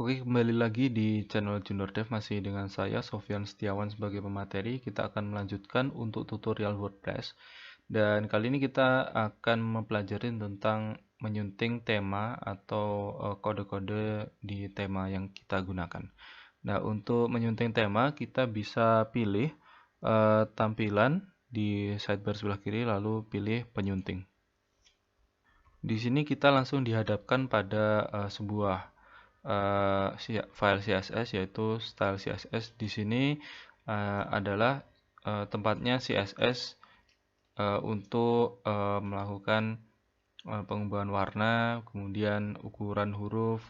Oke, kembali lagi di channel Junior Dev masih dengan saya Sofyan Setiawan sebagai pemateri. Kita akan melanjutkan untuk tutorial WordPress. Dan kali ini kita akan mempelajari tentang menyunting tema atau kode-kode di tema yang kita gunakan. Nah, untuk menyunting tema kita bisa pilih tampilan di sidebar sebelah kiri lalu pilih penyunting. Di sini kita langsung dihadapkan pada sebuah file CSS yaitu style CSS. Di sini adalah tempatnya CSS untuk melakukan pengubahan warna, kemudian ukuran huruf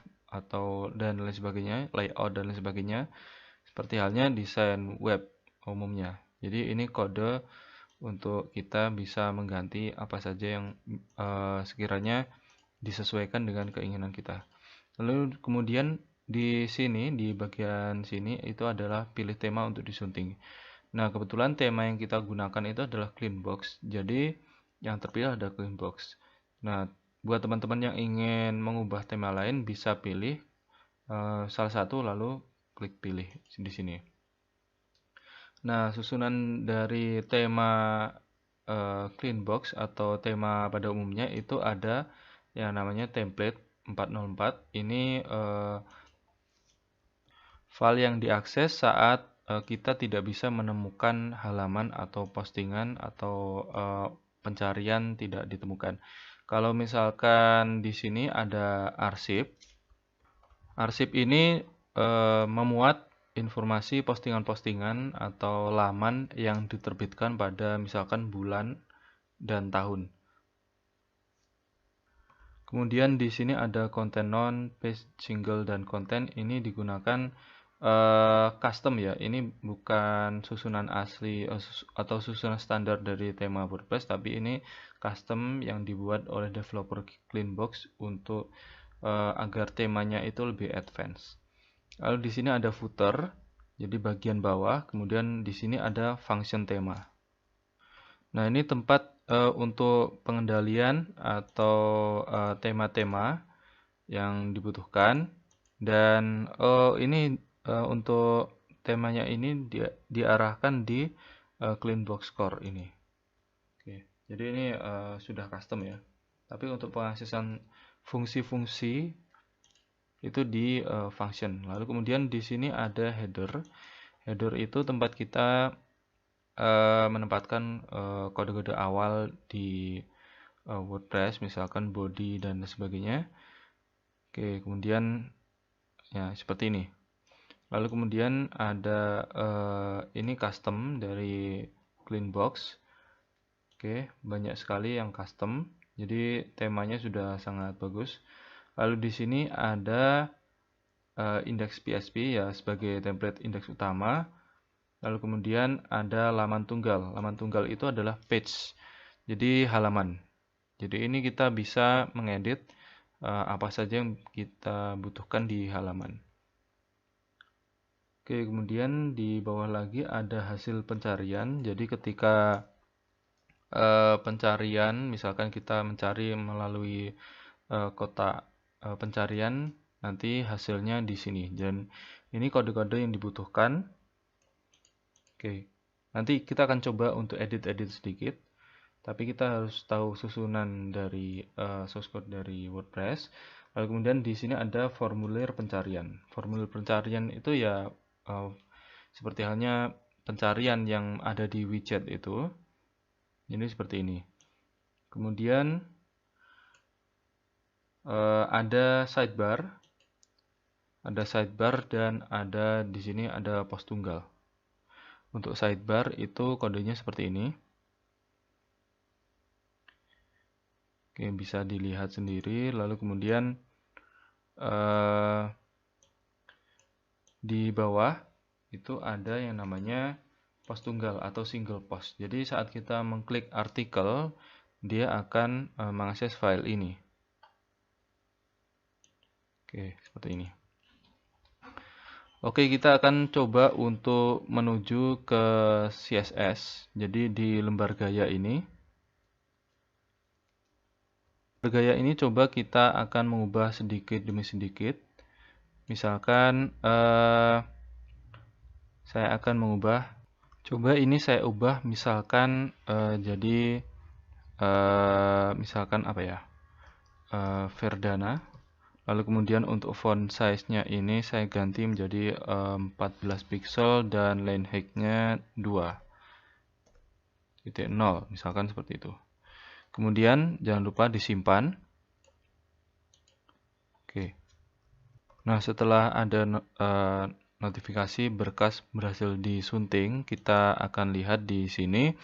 dan lain sebagainya, layout dan lain sebagainya, seperti halnya desain web umumnya. Jadi ini kode untuk kita bisa mengganti apa saja yang sekiranya disesuaikan dengan keinginan kita. Lalu kemudian di sini, di bagian sini itu adalah pilih tema untuk disunting. Nah, kebetulan tema yang kita gunakan itu adalah Cleanbox. Jadi yang terpilih ada Cleanbox. Nah, buat teman-teman yang ingin mengubah tema lain bisa pilih salah satu lalu klik pilih di sini. Nah, susunan dari tema Cleanbox atau tema pada umumnya itu ada yang namanya template 404. Ini file yang diakses saat kita tidak bisa menemukan halaman atau postingan atau pencarian tidak ditemukan. Kalau misalkan di sini ada arsip, arsip ini memuat informasi postingan-postingan atau laman yang diterbitkan pada misalkan bulan dan tahun. Kemudian di sini ada konten non, page, single, dan konten. Ini digunakan custom ya. Ini bukan susunan asli atau susunan standar dari tema WordPress, tapi ini custom yang dibuat oleh developer Cleanbox untuk agar temanya itu lebih advance. Lalu di sini ada footer, jadi bagian bawah. Kemudian di sini ada function tema. Nah, ini tempat untuk pengendalian atau tema-tema yang dibutuhkan. Dan ini untuk temanya ini diarahkan di Cleanbox Core ini. Oke, jadi ini sudah custom ya. Tapi untuk pengaksesan fungsi-fungsi itu di function. Lalu kemudian di sini ada header. Header itu tempat kita menempatkan kode-kode awal di WordPress, misalkan body dan sebagainya. Oke, kemudian ya seperti ini. Lalu kemudian ada ini custom dari Cleanbox. Oke, banyak sekali yang custom. Jadi temanya sudah sangat bagus. Lalu di sini ada index PHP ya sebagai template indeks utama. Lalu kemudian ada laman tunggal. Laman tunggal itu adalah page. Jadi halaman. Jadi ini kita bisa mengedit apa saja yang kita butuhkan di halaman. Oke, kemudian di bawah lagi ada hasil pencarian. Jadi ketika pencarian, misalkan kita mencari melalui kotak pencarian, nanti hasilnya di sini. Dan ini kode-kode yang dibutuhkan. Oke, nanti kita akan coba untuk edit-edit sedikit. Tapi kita harus tahu susunan dari source code dari WordPress. Lalu kemudian di sini ada formulir pencarian. Formulir pencarian itu ya seperti halnya pencarian yang ada di widget itu. Ini seperti ini. Kemudian ada sidebar. Ada sidebar dan ada di sini ada pos tunggal. Untuk sidebar itu kodenya seperti ini. Oke, bisa dilihat sendiri. Lalu kemudian di bawah itu ada yang namanya pos tunggal atau single post. Jadi saat kita mengklik artikel, dia akan mengakses file ini. Oke, seperti ini. Oke, kita akan coba untuk menuju ke CSS. Jadi di lembar gaya ini. Lembar gaya ini coba kita akan mengubah sedikit demi sedikit. Misalkan saya akan mengubah, coba ini saya ubah misalkan jadi misalkan apa ya, Verdana. Lalu kemudian untuk font size-nya ini saya ganti menjadi 14 pixel dan line height-nya 2.0, misalkan seperti itu. Kemudian jangan lupa disimpan. Oke. Nah, setelah ada notifikasi berkas berhasil disunting, kita akan lihat di sini.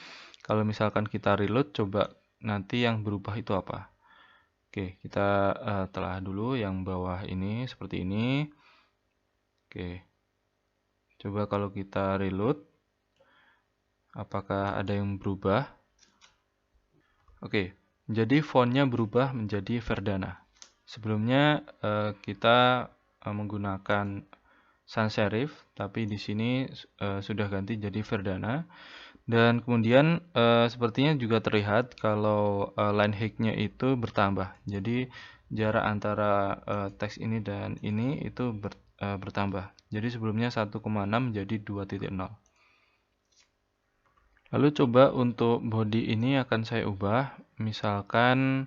Kalau misalkan kita reload, coba nanti yang berubah itu apa. Oke, kita telah dulu yang bawah ini seperti ini. Oke, coba kalau kita reload, apakah ada yang berubah? Oke, jadi fontnya berubah menjadi Verdana. Sebelumnya kita menggunakan sans serif, tapi di sini sudah ganti jadi Verdana. Dan kemudian sepertinya juga terlihat kalau line height-nya itu bertambah. Jadi jarak antara teks ini dan ini itu bertambah. Jadi sebelumnya 1,6 jadi 2.0. Lalu coba untuk body ini akan saya ubah. Misalkan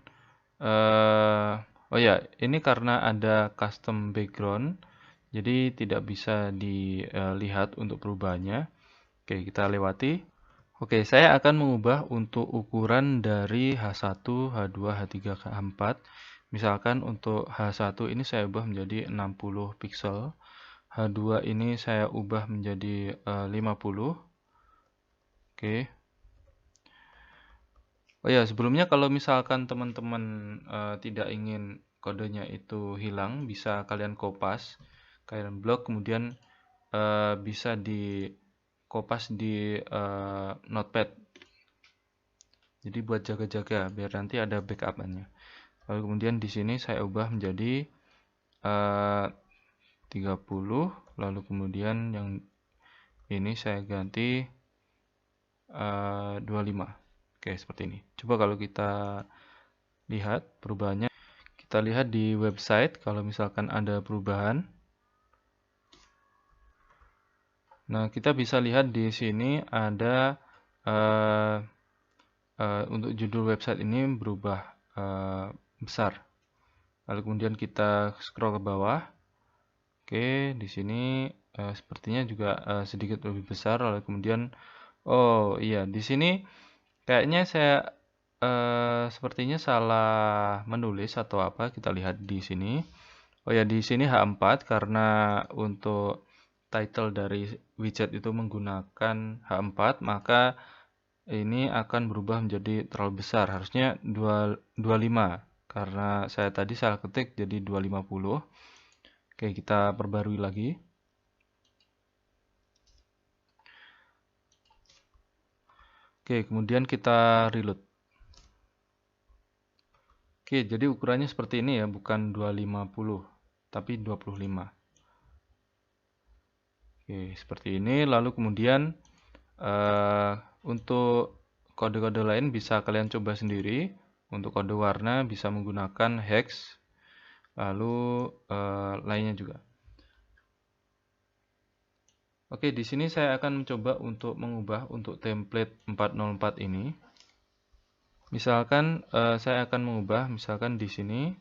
oh ya, ini karena ada custom background, jadi tidak bisa dilihat untuk perubahannya. Oke, kita lewati. Oke, saya akan mengubah untuk ukuran dari H1, H2, H3, H4. Misalkan untuk H1 ini saya ubah menjadi 60 pixel. H2 ini saya ubah menjadi 50. Oke. Oh ya, sebelumnya kalau misalkan teman-teman tidak ingin kodenya itu hilang, bisa kalian kopas, kalian blok, kemudian bisa di kopas di notepad. Jadi buat jaga-jaga biar nanti ada backup-nya. Lalu kemudian di sini saya ubah menjadi 30, lalu kemudian yang ini saya ganti 25. Oke, seperti ini. Coba kalau kita lihat perubahannya, kita lihat di website kalau misalkan ada perubahan. Nah, kita bisa lihat di sini ada untuk judul website ini berubah besar. Lalu kemudian kita scroll ke bawah. Oke, di sini sepertinya juga sedikit lebih besar. Lalu kemudian, oh iya, di sini kayaknya saya sepertinya salah menulis atau apa. Kita lihat di sini. Oh ya, di sini H4 karena untuk title dari widget itu menggunakan H4, maka ini akan berubah menjadi terlalu besar. Harusnya 25 karena saya tadi salah ketik jadi 250. Oke, kita perbarui lagi. Oke, kemudian kita reload. Oke, jadi ukurannya seperti ini ya, bukan 250, tapi 25. Oke, seperti ini. Lalu kemudian untuk kode-kode lain bisa kalian coba sendiri. Untuk kode warna bisa menggunakan hex, lalu lainnya juga. Oke, di sini saya akan mencoba untuk mengubah untuk template 404 ini. Misalkan saya akan mengubah, misalkan di sini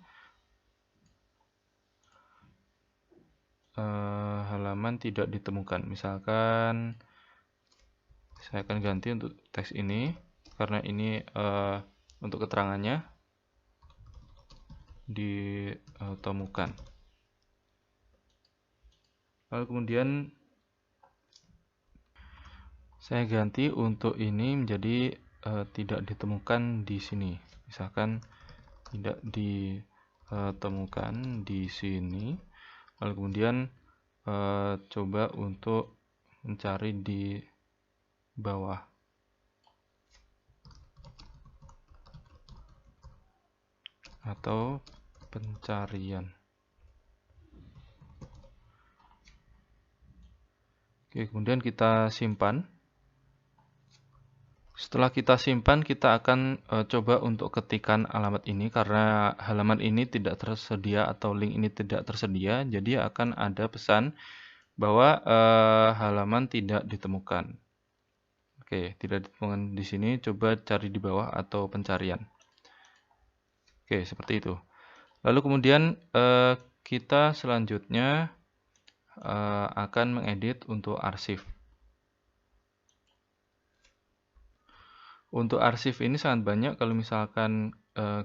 halaman tidak ditemukan. Misalkan saya akan ganti untuk teks ini karena ini untuk keterangannya ditemukan. Lalu kemudian saya ganti untuk ini menjadi tidak ditemukan di sini. Misalkan tidak ditemukan di sini. Lalu kemudian coba untuk mencari di bawah. Atau pencarian. Oke, kemudian kita simpan. Setelah kita simpan, kita akan coba untuk ketikan alamat ini karena halaman ini tidak tersedia atau link ini tidak tersedia, jadi akan ada pesan bahwa halaman tidak ditemukan. Oke, tidak ditemukan di sini, coba cari di bawah atau pencarian. Oke, seperti itu. Lalu kemudian kita selanjutnya akan mengedit untuk arsip. Untuk arsip ini sangat banyak. Kalau misalkan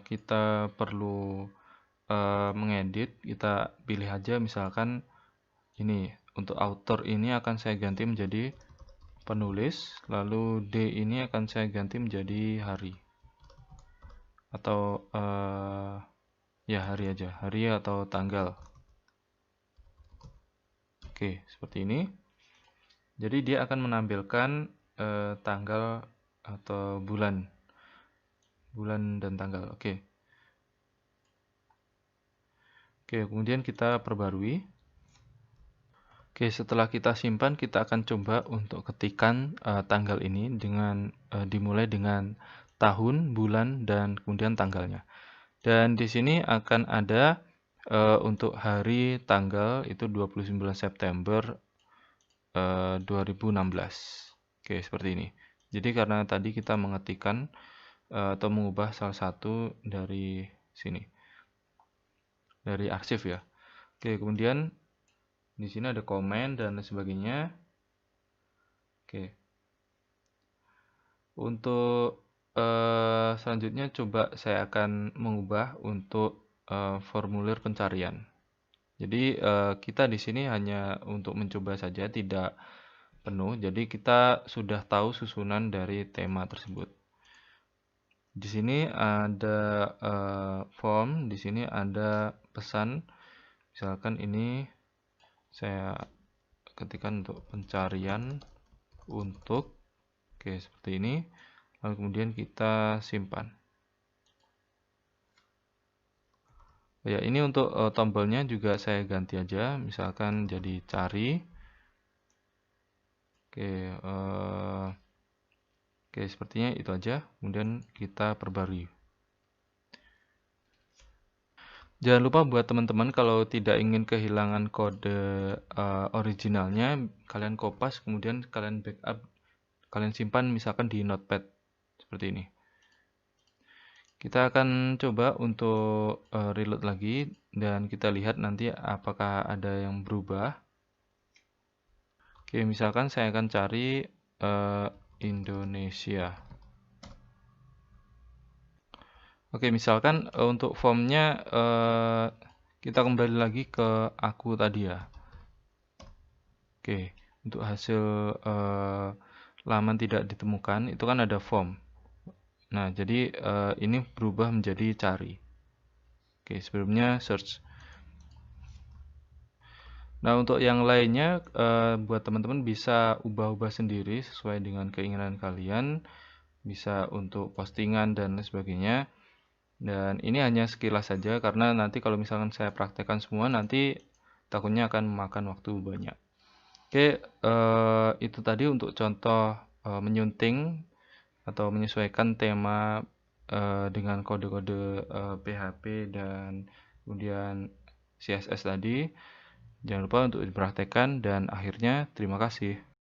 kita perlu mengedit, kita pilih aja misalkan ini. Untuk author ini akan saya ganti menjadi penulis, lalu D ini akan saya ganti menjadi hari. Atau ya hari aja, hari atau tanggal. Oke, seperti ini. Jadi dia akan menampilkan tanggal atau bulan dan tanggal. Oke, kemudian kita perbarui. Oke, setelah kita simpan, kita akan coba untuk ketikan tanggal ini dengan dimulai dengan tahun, bulan, dan kemudian tanggalnya. Dan di sini akan ada untuk hari tanggal itu 29 September 2016. Oke, seperti ini. Jadi karena tadi kita mengetikkan atau mengubah salah satu dari sini. Dari arsip ya. Oke, kemudian di sini ada komen dan sebagainya. Oke. Untuk selanjutnya coba saya akan mengubah untuk formulir pencarian. Jadi kita di sini hanya untuk mencoba saja, tidak penuh. Jadi kita sudah tahu susunan dari tema tersebut. Di sini ada form, di sini ada pesan. Misalkan ini saya ketikkan untuk pencarian untuk, oke seperti ini. Lalu kemudian kita simpan. Ya, ini untuk tombolnya juga saya ganti aja, misalkan jadi cari. Oke, sepertinya itu aja. Kemudian kita perbarui. Jangan lupa buat teman-teman kalau tidak ingin kehilangan kode originalnya, kalian kopas, kemudian kalian backup, kalian simpan misalkan di notepad seperti ini. Kita akan coba untuk reload lagi dan kita lihat nanti apakah ada yang berubah. Oke, misalkan saya akan cari Indonesia. Oke, misalkan untuk formnya kita kembali lagi ke aku tadi ya. Oke, untuk hasil laman tidak ditemukan itu kan ada form. Nah, jadi ini berubah menjadi cari. Oke, sebelumnya search. Nah, untuk yang lainnya buat teman-teman bisa ubah-ubah sendiri sesuai dengan keinginan kalian. Bisa untuk postingan dan lain sebagainya. Dan ini hanya sekilas saja karena nanti kalau misalkan saya praktekkan semua nanti takutnya akan memakan waktu banyak. Oke, itu tadi untuk contoh menyunting atau menyesuaikan tema dengan kode-kode PHP dan kemudian CSS tadi. Jangan lupa untuk dipraktekkan dan akhirnya terima kasih.